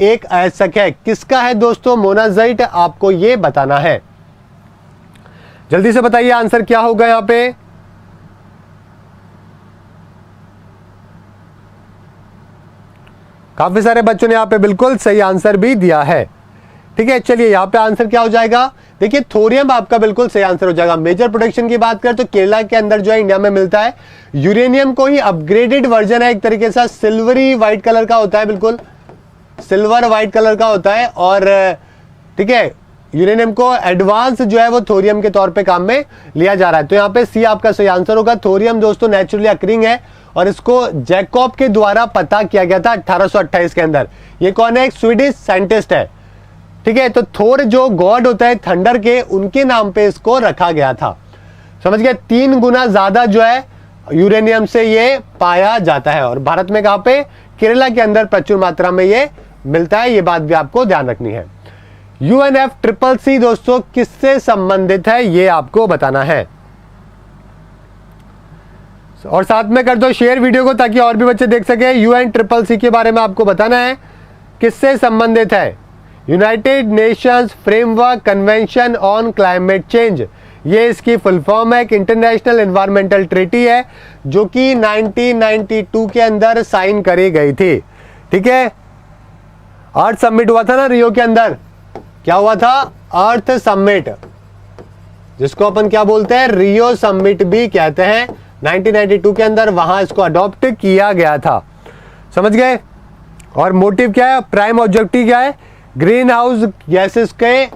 एक अयस्क है। किसका है दोस्तों? मोनाजाइट, आपको ये बताना है। जल्दी से बताइए आंसर क्या होगा यहां पे। काफी सारे बच्चों ने यहां पे बिल्कुल सही आंसर भी दिया है। ठीक है, चलिए यहां पे आंसर क्या हो जाएगा। देखिए थोरियम आपका बिल्कुल सही आंसर हो जाएगा। मेजर प्रोडक्शन की बात करें तो केरला के अंदर जो है इंडिया में मिलता है। यूरेनियम को ही अपग्रेडेड वर्जन है, एक तरीके से सिल्वरी व्हाइट कलर का होता है, बिल्कुल सिल्वर व्हाइट कलर का होता है। और ठीक है, यूरेनियम को एडवांस जो है वो थोरियम के तौर पे काम में लिया जा रहा है। तो यहाँ पे सी आपका सही आंसर होगा। थोरियम दोस्तों नेचुरली अकरिंग है और इसको जैकब के द्वारा पता किया गया था 1828 के अंदर। ये कौन है? एक स्वीडिश साइंटिस्ट है। ठीक है, तो थोर जो गॉड होता है थंडर के, उनके नाम पे इसको रखा गया था। समझ गए? 3 गुना ज्यादा जो है यूरेनियम से ये पाया जाता है। और भारत में कहां पे? केरला के अंदर प्रचुर मात्रा में ये मिलता है। ये बात भी आपको ध्यान रखनी है। UNFCCC दोस्तों किससे संबंधित है, ये आपको बताना है। और साथ में कर दो शेयर वीडियो को ताकि और भी बच्चे देख सके। UNFCCC के बारे में आपको बताना है किससे संबंधित है। United Nations framework convention on climate change, ये इसकी फुल फॉर्म है। एक इंटरनेशनल एनवायरमेंटल ट्रीटी है जो कि 1992 के अंदर साइन करी गई थी। ठीक है, अर्थ समिट हुआ था ना रियो के अंदर। क्या हुआ था? अर्थ समिट, जिसको अपन क्या बोलते हैं? रियो समिट भी कहते हैं। 1992 के अंदर वहां इसको अडॉप्ट किया गया था। समझ गए? और मोटिव क्या है? प्राइम ऑब्जेक्टिव क्या है? ग्रीन हाउस गैसेस के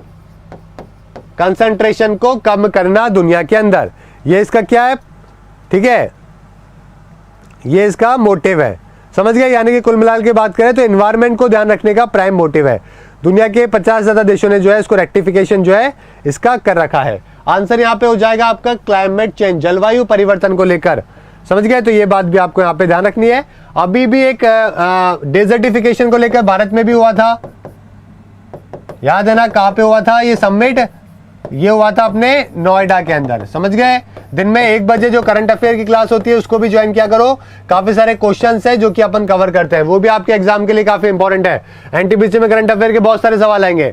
कंसंट्रेशन को कम करना दुनिया के अंदर। ये इसका क्या है? ठीक है, ये इसका मोटिव है। समझ गए? यानी कि कुल मिलाकर के बात करें तो एनवायरनमेंट को ध्यान रखने का प्राइम मोटिव है। दुनिया के 50 ज्यादा देशों ने जो है इसको रेक्टिफिकेशन जो है इसका कर रखा है। आंसर यहां पे हो जाएगा आपका क्लाइमेट चेंज, जलवायु परिवर्तन को लेकर। समझ गए? तो ये बात भी आपको यहां पे ध्यान रखनी है। अभी भी एक डेजर्टिफिकेशन को लेकर भारत में भी हुआ था, याद है ना? कहां पे हुआ था ये समिट? ये हुआ था अपने नोएडा के अंदर। समझ गए? दिन में 1 बजे जो करंट अफेयर की क्लास होती है उसको भी ज्वाइन किया करो। काफी सारे क्वेश्चंस है जो कि अपन कवर करते हैं, वो भी आपके एग्जाम के लिए काफी इंपॉर्टेंट है। एनटीपीसी में करंट अफेयर के बहुत सारे सवाल आएंगे।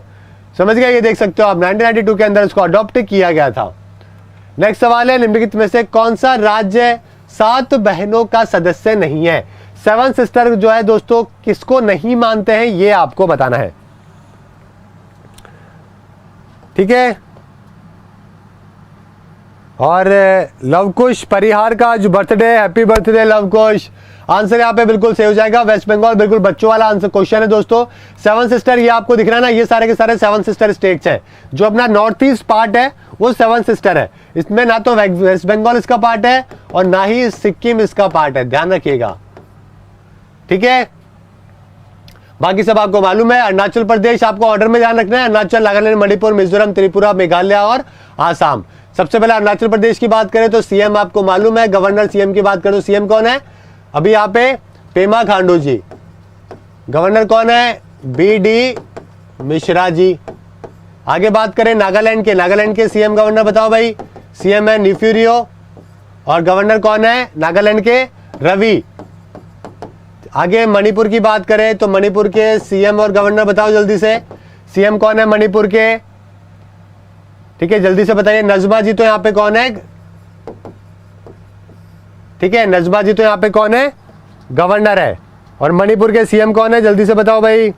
समझ गए? ये देख सकते हो आप 1992 के अंदर इसको अडॉप्ट किया गया था। नेक्स्ट सवाल है, निम्नलिखित में से कौन सा राज्य 7 बहनों का सदस्य नहीं है? 7 सिस्टर जो है दोस्तों किसको नहीं मानते हैं, ये आपको बताना है। ठीक है, और लवकुश परिहार का जो birthday, happy birthday Lavkush. Answer यहाँ पे बिल्कुल सही हो जाएगा। वेस्ट बंगाल, बिल्कुल बच्चों वाला आंसर क्वेश्चन है दोस्तों। 7 सिस्टर ये आपको दिख रहा है ना, ये सारे के सारे 7 सिस्टर स्टेट्स हैं। जो अपना नॉर्थ ईस्ट पार्ट है वो 7 सिस्टर है। इसमें ना तो वेस्ट बंगाल इसका पार्ट है और ना ही सिक्किम इसका पार्ट है, ध्यान रखिएगा। ठीक है, बाकी सब आपको मालूम है। अरुणाचल प्रदेश आपको ऑर्डर में ध्यान रखना है। अरुणाचल, नागालैंड, मणिपुर, मिजोरम, त्रिपुरा, मेघालय और आसाम। सबसे पहले अरुणाचल प्रदेश की बात करें तो सीएम आपको मालूम है। गवर्नर सीएम की बात करें तो सीएम कौन है? अभी यहाँ पे पेमा खांडू जी। गवर्नर कौन है? BD मिश्रा जी। आगे बात करें नागालैंड के, नागालैंड के सीएम गवर्नर बताओ भाई। सीएम है निफ्यूरियो और गवर्नर कौन है नागालैंड के? रवि। आगे मणिपुर की बात करें तो मणिपुर के सीएम और गवर्नर बताओ जल्दी से। सीएम कौन है मणिपुर के? ठीक है, जल्दी से बताइए। नजमा जी तो यहाँ पे कौन है? ठीक है, नजमा जी तो यहाँ पे कौन है? गवर्नर है। और मणिपुर के सीएम कौन है? जल्दी से बताओ भाई।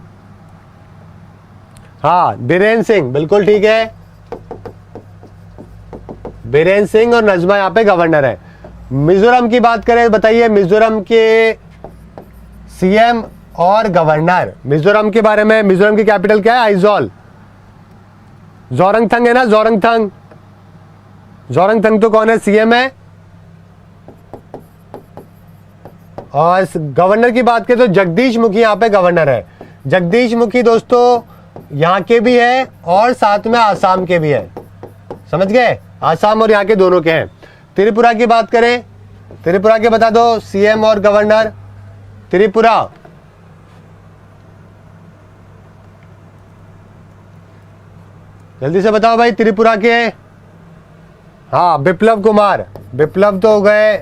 हाँ, बीरेन सिंह, बिल्कुल ठीक है। बीरेन सिंह और नजमा यहाँ पे गवर्नर है। मिजोरम की बात करें, बताइए मिजोरम के सीएम और गवर्नर। मिजोरम के बारे में, मिजोरम की कैपिटल क्या है? आइजॉल। जोरंगथंग है ना, जोरंगथंग। जोरंगथंग तो कौन है? सीएम है। और गवर्नर की बात करें तो जगदीश मुखी यहाँ पे गवर्नर है। जगदीश मुखी दोस्तों यहाँ के भी है और साथ में आसाम के भी है। समझ गए? आसाम और यहाँ के दोनों के हैं। त्रिपुरा की बात करें, त्रिपुरा के बता दो सीएम और गवर्नर। त्रिपुरा, जल्दी से बताओ भाई त्रिपुरा के। हाँ, बिप्लब कुमार। बिप्लब तो हो गए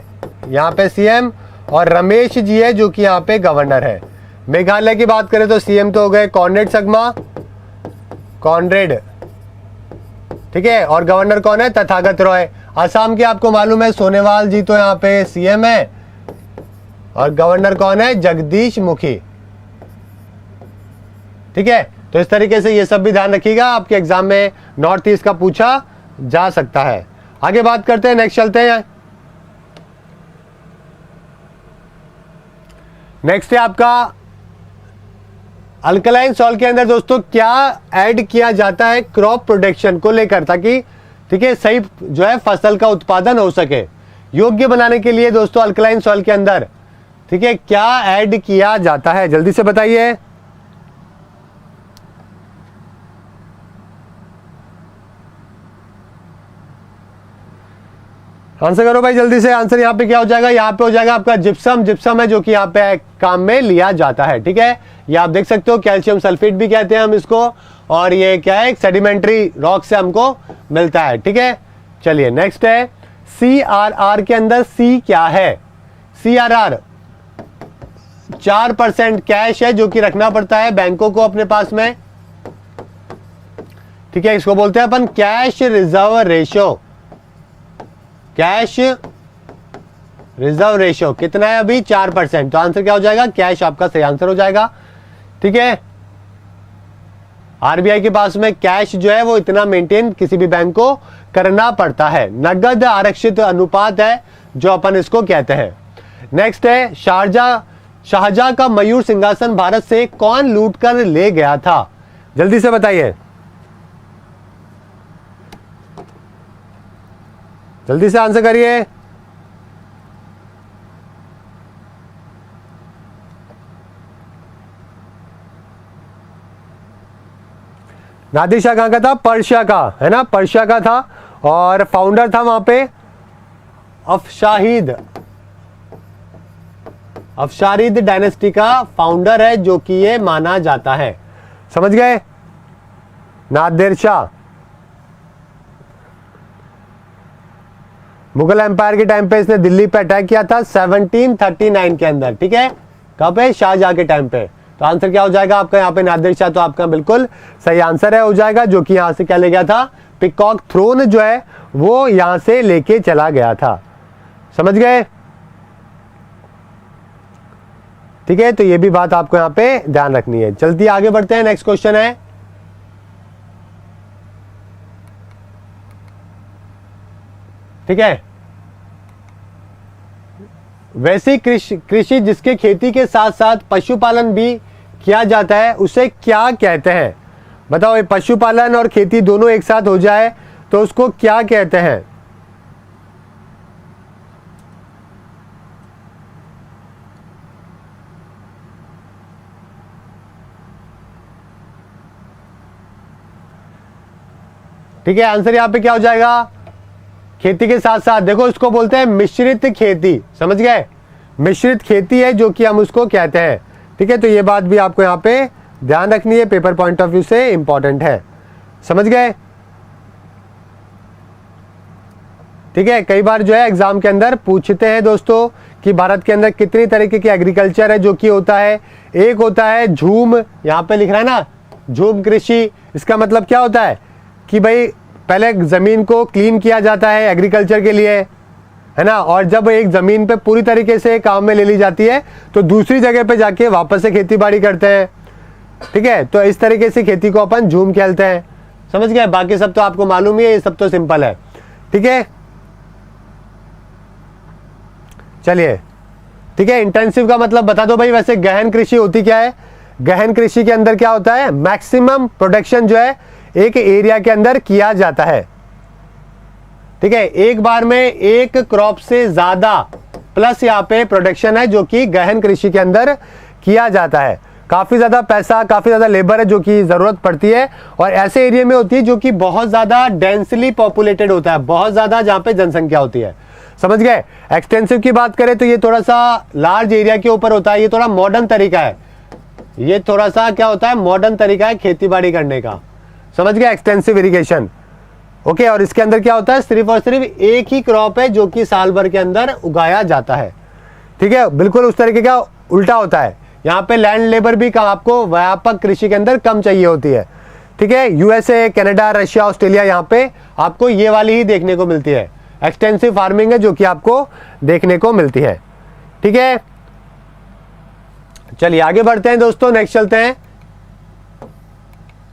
यहाँ पे सीएम और रमेश जी है जो कि यहाँ पे गवर्नर है। मेघालय की बात करें तो सीएम तो हो गए कॉनरेड संगमा, कॉनरेड, ठीक है। और गवर्नर कौन है? तथागत रॉय। असम के आपको मालूम है सोनेवाल जी तो यहाँ पे सीएम है, और गवर्नर कौन है? जगदीश मुखी, ठीक है। तो इस तरीके से ये सब भी ध्यान रखिएगा, आपके एग्जाम में नॉर्थ ईस्ट का पूछा जा सकता है। आगे बात करते हैं, नेक्स्ट चलते हैं। नेक्स्ट है आपका अल्कलाइन सॉल्ट के अंदर दोस्तों क्या ऐड किया जाता है क्रॉप प्रोटेक्शन को लेकर, ताकि ठीक है सही जो है फसल का उत्पादन हो सके। योग्य बनाने के लिए दोस्तों अल्कलाइन सॉल्ट के अंदर ठीक है क्या ऐड किया जाता है, जल्दी से बताइए। आंसर करो भाई जल्दी से। आंसर यहाँ पे क्या हो जाएगा? यहाँ पे हो जाएगा आपका जिप्सम। जिप्सम है जो कि यहाँ पे काम में लिया जाता है, ठीक है। ये आप देख सकते हो, कैल्शियम सल्फेट भी कहते हैं हम इसको, और ये क्या है? सेडिमेंट्री रॉक से हमको मिलता है, ठीक है। चलिए नेक्स्ट है CRR के अंदर C क्या है? CRR 4% कैश है जो कि रखना पड़ता है बैंकों को अपने पास में, ठीक है। इसको बोलते हैं अपन cash reserve ratio. Cash reserve ratio कितना है अभी? 4%। तो आंसर क्या हो जाएगा? कैश आपका सही आंसर हो जाएगा, ठीक है। आरबीआई के पास में कैश जो है वो इतना मेंटेन किसी भी बैंक को करना पड़ता है। नगद आरक्षित अनुपात है जो अपन इसको कहते हैं। नेक्स्ट है शाहजहां का मयूर सिंहासन भारत से कौन लूट कर ले गया था? जल्दी से बताइए, जल्दी से आंसर करिए। नादिर शाह कहां का था? पर्शिया का, है ना, पर्शिया का था। और फाउंडर था वहां पे अफशारिद डायनेस्टी का फाउंडर है जो कि ये माना जाता है। समझ गए? नादिर शाह मुगल एम्पायर के टाइम पे इसने दिल्ली पे अटैक किया था 1739 के अंदर, ठीक है। कब पे? शाहजहां के टाइम पे। तो आंसर क्या हो जाएगा आपका यहाँ पे? नादिर शाह। तो आपका बिल्कुल सही आंसर है, हो जाएगा, जो कि यहां से क्या ले गया था? पिकॉक थ्रोन जो है वो यहां से लेके चला गया था। समझ गए? ठीक है, तो ये भी बात आपको यहाँ पे ध्यान रखनी है। चलती आगे बढ़ते हैं, नेक्स्ट क्वेश्चन है, ठीक है। वैसी कृषि जिसके खेती के साथ साथ पशुपालन भी किया जाता है उसे क्या कहते हैं? बताओ, ये पशुपालन और खेती दोनों एक साथ हो जाए तो उसको क्या कहते हैं? ठीक है, आंसर यहां पे क्या हो जाएगा? खेती के साथ साथ, देखो इसको बोलते हैं मिश्रित खेती। समझ गए? मिश्रित खेती है जो कि हम उसको कहते हैं, ठीक है। तो ये बात भी आपको यहाँ पे ध्यान रखनी है, पेपर पॉइंट ऑफ व्यू से इंपॉर्टेंट है। समझ गए? ठीक है, कई बार जो है एग्जाम के अंदर पूछते हैं दोस्तों कि भारत के अंदर कितनी तरीके की एग्रीकल्चर है जो कि होता है। एक होता है झूम, यहाँ पे लिख रहा है ना, झूम कृषि। इसका मतलब क्या होता है कि भाई पहले जमीन को क्लीन किया जाता है एग्रीकल्चर के लिए, है ना, और जब एक जमीन पे पूरी तरीके से काम में ले ली जाती है तो दूसरी जगह पे जाके वापस से खेती बाड़ी करते हैं, ठीक है। तो इस तरीके से खेती को अपन झूम खेलते हैं। समझ गए? बाकी सब तो आपको मालूम ही है, ये सब तो सिंपल है, ठीक है। चलिए, ठीक है, इंटेंसिव का मतलब बता दो भाई। वैसे गहन कृषि होती क्या है? गहन कृषि के अंदर क्या होता है? मैक्सिमम प्रोडक्शन जो है एक एरिया के अंदर किया जाता है, ठीक है। एक बार में एक क्रॉप से ज्यादा प्लस यहाँ पे प्रोडक्शन है जो कि गहन कृषि के अंदर किया जाता है। काफी ज्यादा पैसा, काफी ज्यादा लेबर है जो कि जरूरत पड़ती है, और ऐसे एरिया में होती है जो कि बहुत ज्यादा डेंसली पॉपुलेटेड होता है, बहुत ज्यादा जहां पे जनसंख्या होती है। समझ गए? एक्सटेंसिव की बात करें तो ये थोड़ा सा लार्ज एरिया के ऊपर होता है, ये थोड़ा मॉडर्न तरीका है, ये थोड़ा सा क्या होता है? मॉडर्न तरीका है खेती बाड़ी करने का। समझ गया? Extensive irrigation, okay. और इसके अंदर क्या होता है? सिर्फ और सिर्फ एक ही क्रॉप है जो कि साल भर के अंदर उगाया जाता है, ठीक है। बिल्कुल उस तरीके का उल्टा होता है यहाँ पे लैंड लेबर भी आपको व्यापक कृषि के अंदर कम चाहिए होती है। ठीक है, यूएसए, कनाडा, रशिया, ऑस्ट्रेलिया, यहाँ पे आपको ये वाली ही देखने को मिलती है। एक्सटेंसिव फार्मिंग है जो कि आपको देखने को मिलती है। ठीक है, चलिए आगे बढ़ते हैं दोस्तों, नेक्स्ट चलते हैं।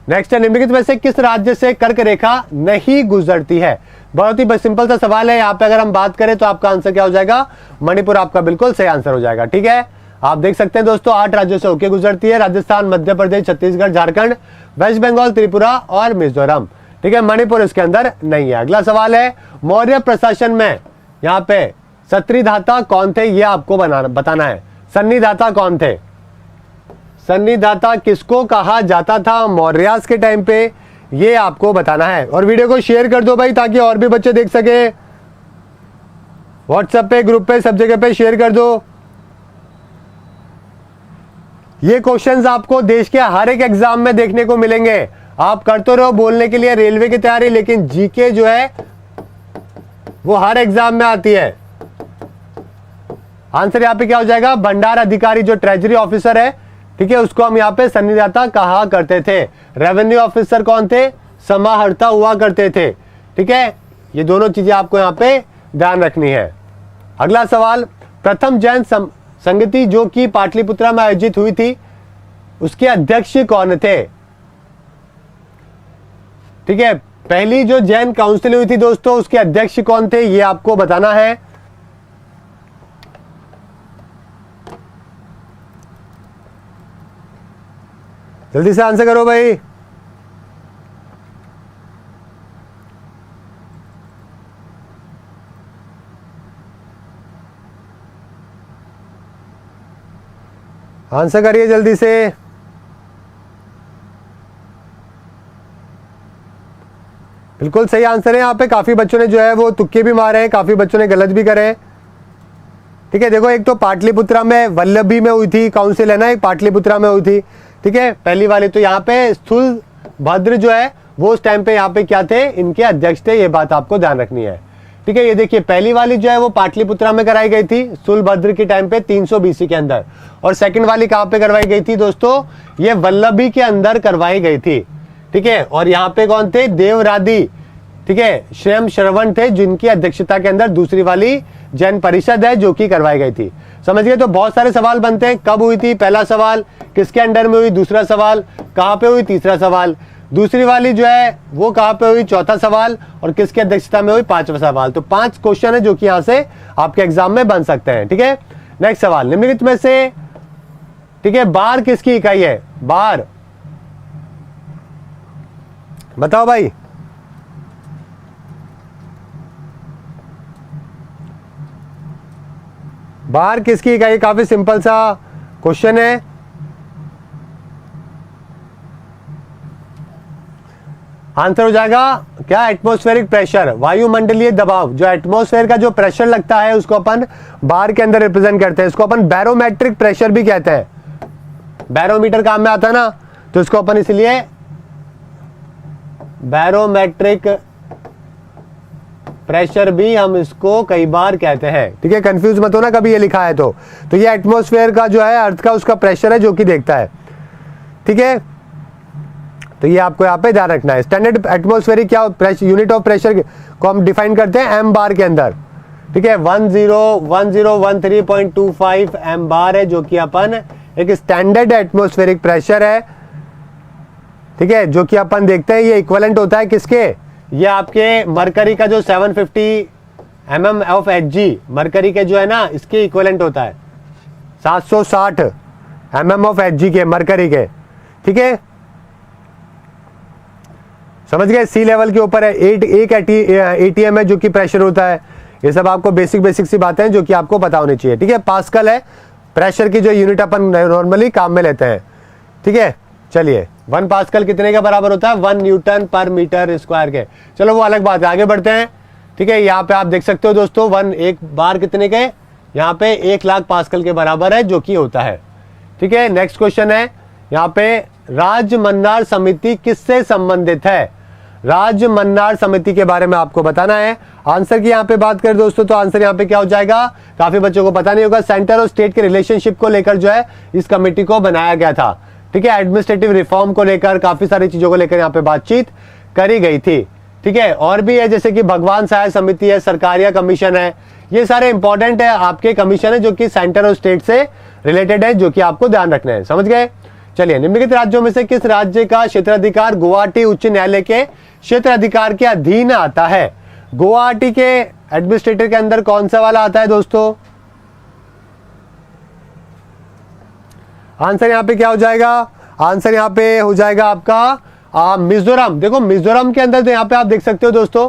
नेक्स्ट है, निम्नलिखित में से किस राज्य से कर्क रेखा नहीं गुजरती है? बहुत ही सिंपल सा सवाल है। यहाँ पे अगर हम बात करें तो आपका आंसर क्या हो जाएगा? मणिपुर आपका बिल्कुल सही आंसर हो जाएगा। ठीक है, आप देख सकते हैं दोस्तों 8 राज्यों से होके गुजरती है। राजस्थान, मध्य प्रदेश, छत्तीसगढ़, झारखंड, वेस्ट बंगाल, त्रिपुरा और मिजोरम। ठीक है, मणिपुर इसके अंदर नहीं है। अगला सवाल है, मौर्य प्रशासन में यहाँ पे सत्रिदाता कौन थे? ये आपको बताना है। सन्निदाता कौन थे? सन्निदाता किसको कहा जाता था मौर्यास के टाइम पे? ये आपको बताना है। और वीडियो को शेयर कर दो भाई, ताकि और भी बच्चे देख सके। व्हाट्सएप पे, ग्रुप पे, सब जगह पे शेयर कर दो। ये क्वेश्चंस आपको देश के हर एक एग्जाम में देखने को मिलेंगे। आप करते रहो बोलने के लिए रेलवे की तैयारी, लेकिन जीके जो है वो हर एग्जाम में आती है। आंसर यहाँ पे क्या हो जाएगा? भंडार अधिकारी जो ट्रेजरी ऑफिसर है, ठीक है, उसको हम यहाँ पे सन्निदाता कहा करते थे। रेवेन्यू ऑफिसर कौन थे? समाहर्ता हुआ करते थे। ठीक है, ये दोनों चीजें आपको यहाँ पे ध्यान रखनी है। अगला सवाल, प्रथम जैन संगति जो कि पाटलिपुत्रा में आयोजित हुई थी, उसके अध्यक्ष कौन थे? ठीक है, पहली जो जैन काउंसिल हुई थी दोस्तों, उसके अध्यक्ष कौन थे? ये आपको बताना है। जल्दी से आंसर करो भाई। आंसर करिए जल्दी से। बिल्कुल सही आंसर है। यहाँ पे काफी बच्चों ने जो है वो तुक्के भी मारे हैं, काफी बच्चों ने गलत भी करे हैं। ठीक है, देखो एक तो पाटलिपुत्रा में, वल्लभी में हुई थी काउंसिल है ना, एक पाटलिपुत्रा में हुई थी। ठीक है, पहली वाली तो यहाँ पे स्थूल भद्र जो है वो उस टाइम पे यहाँ पे क्या थे? इनके अध्यक्ष थे। ये बात आपको ध्यान रखनी है। ठीक है, ये देखिए पहली वाली जो है वो पाटलिपुत्रा में कराई गई थी स्थूल भद्र के टाइम पे 300 BC के अंदर। और सेकंड वाली कहाँ पे करवाई गई थी दोस्तों? ये वल्लभी के अंदर करवाई गई थी। ठीक है, और यहाँ पे कौन थे? देवरादी, ठीक है, स्वयं श्रवण थे, जिनकी अध्यक्षता के अंदर दूसरी वाली जैन परिषद है जो कि करवाई गई थी। समझ गए? तो बहुत सारे सवाल बनते हैं। कब हुई थी? पहला सवाल। किसके अंडर में हुई? दूसरा सवाल। कहां पे हुई? तीसरा सवाल। दूसरी वाली जो है वो कहां पे हुई? चौथा सवाल। और किसकी अध्यक्षता में हुई? पांचवा सवाल। तो 5 क्वेश्चन है जो कि यहां से आपके एग्जाम में बन सकते हैं। ठीक है, नेक्स्ट सवाल, निम्नलिखित में से, ठीक है, बार किसकी इकाई है? बार बताओ भाई। बार किसकी इकाई? काफी सिंपल सा क्वेश्चन है। आंसर हो जाएगा क्या? एटमॉस्फेरिक प्रेशर, वायुमंडलीय दबाव। जो एटमॉस्फेयर का जो प्रेशर लगता है उसको अपन बार के अंदर रिप्रेजेंट करते हैं। इसको अपन बैरोमेट्रिक प्रेशर भी कहते हैं। बैरोमीटर काम में आता है ना, तो इसको अपन इसलिए बैरोमेट्रिक प्रेशर भी हम इसको कई बार कहते हैं। ठीक है, कंफ्यूज मत होना कभी ये लिखा है तो ये एटमॉस्फेयर का जो है अर्थ का उसका प्रेशर है जो कि देखता है। ठीक है, तो ये आपको यहाँ पे ध्यान रखना है। स्टैंडर्ड एटमॉस्फेरिक क्या यूनिट ऑफ प्रेशर को हम डिफाइन करते हैं एम बार के अंदर। ठीक है, 1013.25 एम बार है जो कि अपन एक स्टैंडर्ड एटमॉस्फेरिक प्रेशर है। ठीक है, जो कि अपन देखते हैं ये इक्विवेलेंट होता है किसके? ये आपके मरकरी का जो 750 mm ऑफ Hg मरकरी के जो है ना, इसके इक्विवेलेंट होता है 760 mm ऑफ Hg के मरकरी के। ठीक है, समझ गए? सी लेवल के ऊपर है। 1 ATM है जो कि प्रेशर होता है। ये सब आपको बेसिक सी बातें हैं जो कि आपको पता होनी चाहिए। ठीक है, पास्कल है प्रेशर की जो यूनिट अपन नॉर्मली काम में लेते हैं। ठीक है, चलिए 1 पास्कल कितने का बराबर होता है? 1 न्यूटन पर मीटर स्क्वायर के। चलो वो अलग बात है, आगे बढ़ते हैं। ठीक है, यहाँ पे आप देख सकते हो दोस्तों एक बार कितने के? यहाँ पे 1 लाख पास्कल के बराबर है जो कि होता है। ठीक है, नेक्स्ट क्वेश्चन है यहाँ पे, राजमन्नार समिति किससे संबंधित है? राज्य मन्नार समिति के बारे में आपको बताना है। आंसर की यहाँ पे बात करें दोस्तों तो आंसर यहाँ पे क्या हो जाएगा, काफी बच्चों को पता नहीं होगा, सेंटर और स्टेट के रिलेशनशिप को लेकर जो है इस कमेटी को बनाया गया था। ठीक है, एडमिनिस्ट्रेटिव रिफॉर्म को लेकर काफी सारी चीजों को लेकर यहाँ पे बातचीत करी गई थी। ठीक है, और भी है जैसे कि भगवान सहाय समिति है, सरकारिया कमीशन है, ये सारे इंपॉर्टेंट है आपके कमीशन है जो कि सेंटर और स्टेट से रिलेटेड है, जो कि आपको ध्यान रखना है। समझ गए। चलिए, निम्नलिखित राज्यों में से किस राज्य का क्षेत्राधिकार गुवाहाटी उच्च न्यायालय के क्षेत्राधिकार के अधीन आता है? गुवाहाटी के एडमिनिस्ट्रेटर के अंदर कौन सा वाला आता है दोस्तों? आंसर यहां पे क्या हो जाएगा? आंसर यहां पे हो जाएगा आपका मिजोरम। देखो मिजोरम के अंदर तो यहां पे आप देख सकते हो दोस्तों।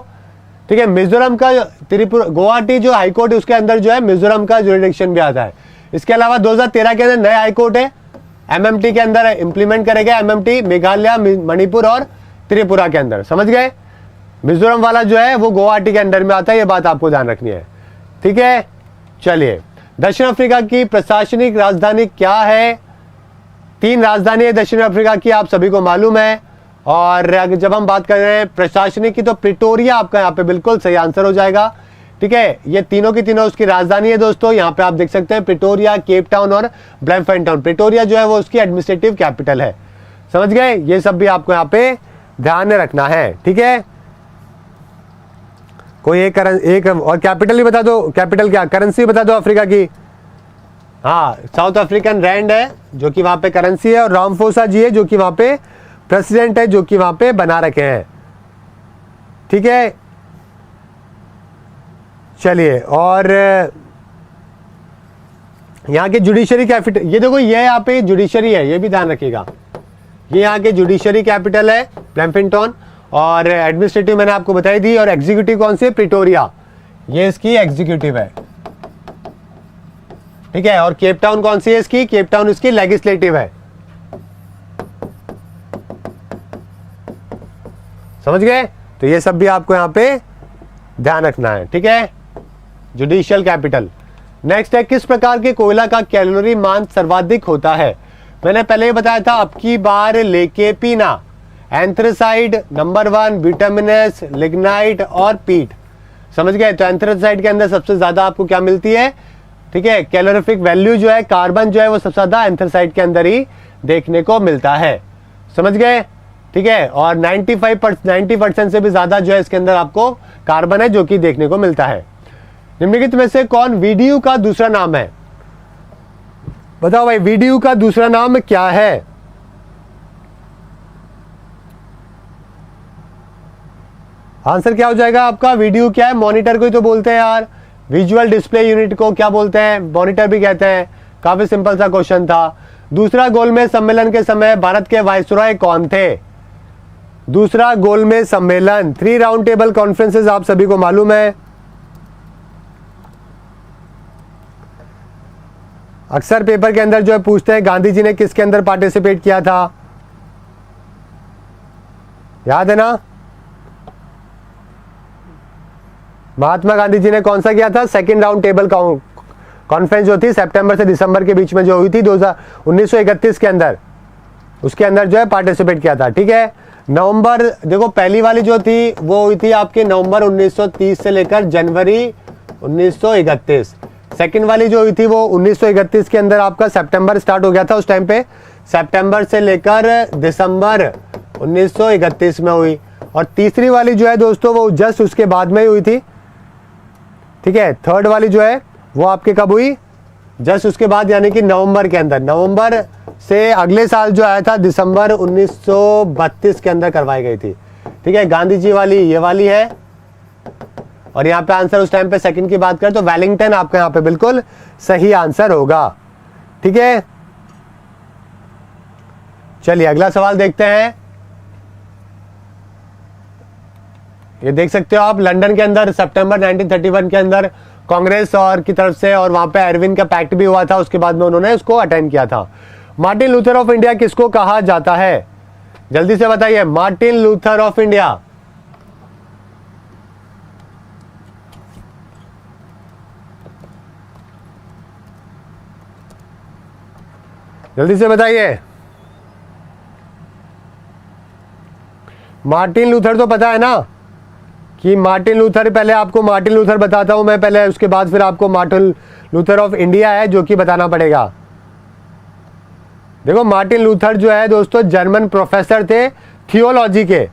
ठीक है, मिजोरम का त्रिपुरा गुवाहाटी जो हाईकोर्ट है उसके अंदर जो है मिजोरम का जुरिडिक्शन भी आता है। इसके अलावा 2013 के अंदर नए हाईकोर्ट है एमएमटी के अंदर इंप्लीमेंट करेगा, एमएमटी मेघालय, मणिपुर और त्रिपुरा के अंदर। समझ गए। मिजोरम वाला जो है वो गुवाहाटी के अंदर में आता है, ये बात आपको ध्यान रखनी है। ठीक है, चलिए, दक्षिण अफ्रीका की प्रशासनिक राजधानी क्या है? 3 राजधानी है दक्षिण अफ्रीका की, आप सभी को मालूम है। और जब हम बात कर रहे हैं प्रशासनिक की तो प्रिटोरिया आपका यहाँ पे बिल्कुल सही आंसर हो जाएगा। ठीक है, ये तीनों की तीनों उसकी राजधानी है दोस्तों। यहाँ पे आप देख सकते हैं प्रिटोरिया, केप टाउन और ब्लैमफेंटाउन। प्रिटोरिया जो है वो उसकी एडमिनिस्ट्रेटिव कैपिटल है। समझ गए। ये सब भी आपको यहाँ पे ध्यान में रखना है। ठीक है, कोई एक और कैपिटल भी बता दो। कैपिटल क्या, करेंसी बता दो अफ्रीका की। हाँ, साउथ अफ्रीकन रैंड है जो कि वहां पे करेंसी है, और रामफोसा जी है जो कि वहां पे प्रेसिडेंट है, जो कि वहां पे बना रखे हैं। ठीक है, चलिए, और यहाँ के जुडिशरी कैपिटल, ये देखो ये यहाँ पे जुडिशरी है, ये भी ध्यान रखिएगा। ये यहाँ के जुडिशरी कैपिटल है ब्लैमफिंगटन, और एडमिनिस्ट्रेटिव मैंने आपको बताई दी, और एग्जीक्यूटिव कौन सी है? प्रिटोरिया, ये इसकी एग्जीक्यूटिव है। ठीक है, और केप टाउन कौन सी है इसकी? केप टाउन इसकी लेजिस्लेटिव है। समझ गए। तो ये सब भी आपको यहाँ पे ध्यान रखना है। ठीक है, जुडिशियल कैपिटल। नेक्स्ट है, किस प्रकार के कोयला का कैलोरी मान सर्वाधिक होता है? मैंने पहले ही बताया था, अब की बार लेके पीना, एंथ्रासाइड नंबर 1, विटामिनस, लिग्नाइट और पीट। समझ गए। तो एंथ्रासाइड के अंदर सबसे ज्यादा आपको क्या मिलती है? ठीक है, कैलोरिफिक वैल्यू जो है, कार्बन जो है वो सबसे ज्यादा एंथ्रासाइड के अंदर ही देखने को मिलता है। समझ गए। ठीक है, और 90% से भी ज्यादा जो है इसके अंदर आपको कार्बन है जो कि देखने को मिलता है। निम्नलिखित में से कौन वीडीयू का दूसरा नाम है? बताओ भाई, वीडीयू का दूसरा नाम क्या है? आंसर क्या हो जाएगा आपका? वीडियो क्या है? मॉनिटर को ही तो बोलते हैं यार, विजुअल डिस्प्ले यूनिट को क्या बोलते हैं? मॉनिटर भी कहते हैं। काफी सिंपल सा क्वेश्चन था। दूसरा गोलमेज सम्मेलन के समय भारत के वायसरॉय कौन थे? दूसरा गोलमेज सम्मेलन, 3 राउंड टेबल कॉन्फ्रेंसेस आप सभी को मालूम है। अक्सर पेपर के अंदर जो है पूछते हैं गांधी जी ने किसके अंदर पार्टिसिपेट किया था? याद है ना? महात्मा गांधी जी ने कौन सा किया था? सेकंड राउंड टेबल कॉन्फ्रेंस जो थी सितंबर से दिसंबर के बीच में जो हुई थी 1931 के अंदर, उसके अंदर जो है पार्टिसिपेट किया था। ठीक है, नवंबर, देखो पहली वाली जो थी वो हुई थी आपके नवंबर 1930 से लेकर जनवरी 1931। सेकंड वाली जो हुई थी वो 1931 के अंदर आपका सितंबर स्टार्ट हो गया था उस टाइम पे, सितंबर से लेकर दिसंबर 1931 में हुई। और तीसरी वाली जो है दोस्तों वो जस्ट उसके बाद में ही हुई थी। ठीक है, थर्ड वाली जो है वो आपके कब हुई? जस्ट उसके बाद, यानी कि नवंबर के अंदर। नवंबर से अगले साल जो आया था दिसंबर 1932 के अंदर करवाई गई थी। ठीक है, गांधी जी वाली ये वाली है, और यहाँ पे आंसर उस टाइम पे सेकंड की बात करें तो वेलिंगटन आपका यहाँ पे बिल्कुल सही आंसर होगा। ठीक है, चलिए अगला सवाल देखते हैं। ये देख सकते हो आप, लंदन के अंदर सितंबर 1931 के अंदर कांग्रेस और की तरफ से, और वहां पे एरविन का पैक्ट भी हुआ था, उसके बाद में उन्होंने उसको अटेंड किया था। मार्टिन लूथर ऑफ इंडिया किसको कहा जाता है? जल्दी से बताइए, मार्टिन लूथर ऑफ इंडिया। जल्दी से बताइए। मार्टिन लूथर तो पता है ना कि मार्टिन लूथर, पहले आपको मार्टिन लूथर बताता हूं मैं पहले, उसके बाद फिर आपको मार्टिन लूथर ऑफ इंडिया है जो कि बताना पड़ेगा। देखो मार्टिन लूथर जो है दोस्तों जर्मन प्रोफेसर थे थियोलॉजी के,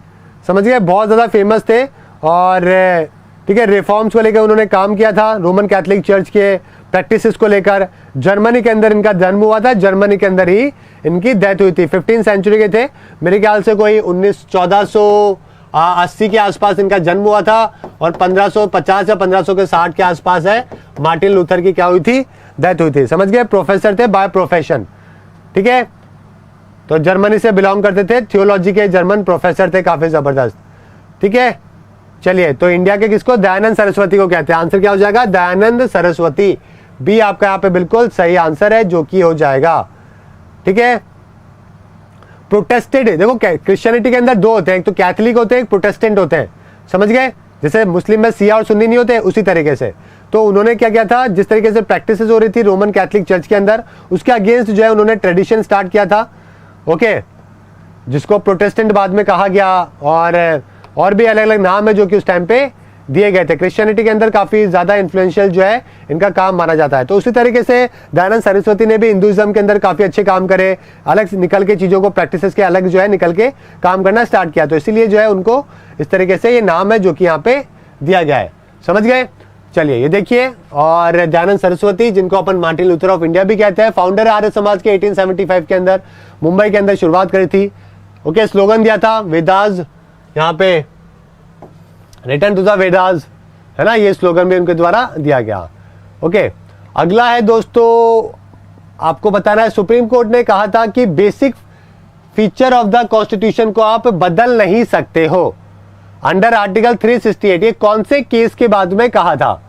समझ गए, बहुत ज़्यादा फेमस थे और ठीक है रिफॉर्म्स को लेकर उन्होंने काम किया था, रोमन कैथोलिक चर्च के प्रैक्टिसेस को लेकर। जर्मनी के अंदर इनका जन्म हुआ था, जर्मनी के अंदर ही इनकी डेथ हुई थी। 15 सेंचुरी के थे, मेरे ख्याल से कोई 1480 के आसपास इनका जन्म हुआ था और 1550 या 1560 के आसपास है मार्टिन लूथर की क्या हुई थी, डेथ हुई थी। समझ गए, प्रोफेसर थे बाय प्रोफेशन, ठीक है। तो जर्मनी से बिलोंग करते थे, थियोलॉजी के जर्मन प्रोफेसर थे, काफी जबरदस्त, ठीक है। चलिए, तो इंडिया के किसको, दयानंद सरस्वती को कहते हैं। आंसर क्या हो जाएगा, दयानंद सरस्वती। बी आपका यहाँ पे बिल्कुल सही आंसर है जो कि हो जाएगा, ठीक है। प्रोटेस्टेड, देखो क्रिश्चियनिटी के अंदर दो होते हैं, एक तो कैथोलिक होते हैं, एक प्रोटेस्टेंट होते हैं, समझ गए। जैसे मुस्लिम में शिया और सुन्नी नहीं होते, उसी तरीके से। तो उन्होंने क्या किया था, जिस तरीके से प्रैक्टिसेस हो रही थी रोमन कैथोलिक चर्च के अंदर, उसके अगेंस्ट जो है उन्होंने ट्रेडिशन स्टार्ट किया था, ओके, जिसको प्रोटेस्टेंट बाद में कहा गया, और भी अलग अलग नाम है जो कि उस टाइम पे दिए गए थे। क्रिश्चियनिटी के अंदर काफी ज्यादा इन्फ्लुएंशियल जो है इनका काम माना जाता है। तो उसी तरीके से दयानंद सरस्वती ने भी हिंदुइज्म के अंदर काफी अच्छे काम करे, अलग निकल के चीजों को प्रैक्टिसेस के अलग जो है निकल के काम करना स्टार्ट किया। तो इसीलिए जो है उनको इस तरीके से ये नाम है जो कि यहाँ पे दिया गया है, समझ गए। चलिए ये देखिए, और दयानंद सरस्वती जिनको अपन मार्टिन लूथर ऑफ इंडिया भी कहते हैं, फाउंडर आर्य समाज के 1875 के अंदर मुंबई के अंदर शुरुआत करी थी, ओके। स्लोगन दिया था वेदास, यहाँ पे रिटर्न टू द वेदास, है ना, ये स्लोगन भी उनके द्वारा दिया गया, ओके। अगला है दोस्तों, आपको बताना है, सुप्रीम कोर्ट ने कहा था कि basic feature of the constitution को आप बदल नहीं सकते हो अंडर आर्टिकल 368। ये कौन से केस के बाद में कहा था।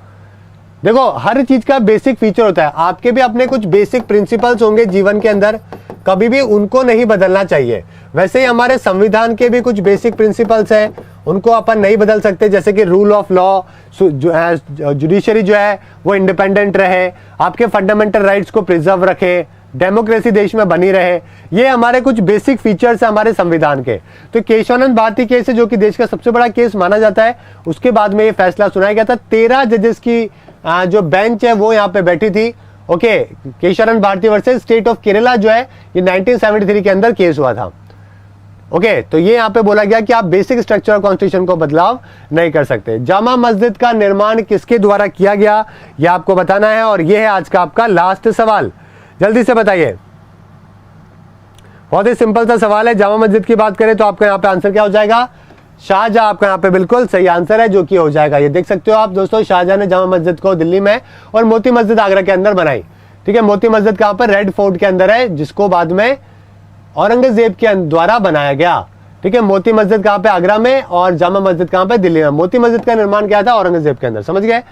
देखो हर चीज का बेसिक फीचर होता है, आपके भी अपने कुछ बेसिक प्रिंसिपल्स होंगे जीवन के अंदर, कभी भी उनको नहीं बदलना चाहिए। वैसे ही हमारे संविधान के भी कुछ बेसिक प्रिंसिपल्स हैं, उनको अपन नहीं बदल सकते, जैसे कि रूल ऑफ लॉ, जुडिशरी जो है वो इंडिपेंडेंट रहे, आपके फंडामेंटल राइट्स को प्रिजर्व रखे, डेमोक्रेसी देश में बनी रहे, ये हमारे कुछ बेसिक फीचर्स है हमारे संविधान के। तो केशवानंद भारती केस है जो कि देश का सबसे बड़ा केस माना जाता है, उसके बाद में ये फैसला सुनाया गया था। 13 जजेस की जो बेंच है वो यहाँ पे बैठी थी, okay. Keshavananda Bharati versus state of Kerala जो है ये 1973 के अंदर केस हुआ था, ओके। तो ये यहाँ पे बोला गया कि आप बेसिक स्ट्रक्चर ऑफ कॉन्स्टिट्यूशन को बदलाव नहीं कर सकते। जामा मस्जिद का निर्माण किसके द्वारा किया गया, ये आपको बताना है, और ये है आज का आपका लास्ट सवाल, जल्दी से बताइए। बहुत ही सिंपल सा सवाल है। जामा मस्जिद की बात करें तो आपका यहाँ पे आंसर क्या हो जाएगा, शाहजहां आपका यहाँ पे बिल्कुल सही आंसर है जो कि हो जाएगा। ये देख सकते हो आप दोस्तों, शाहजहां ने जामा मस्जिद को दिल्ली में और मोती मस्जिद आगरा के अंदर बनाई, ठीक है। मोती मस्जिद कहाँ पर, रेड फोर्ट के अंदर है, जिसको बाद में औरंगजेब के द्वारा बनाया गया, ठीक है। मोती मस्जिद कहाँ पे, आगरा में, और जामा मस्जिद कहाँ पे, दिल्ली में। मोती मस्जिद का निर्माण किया था औरंगजेब के अंदर, समझ गए।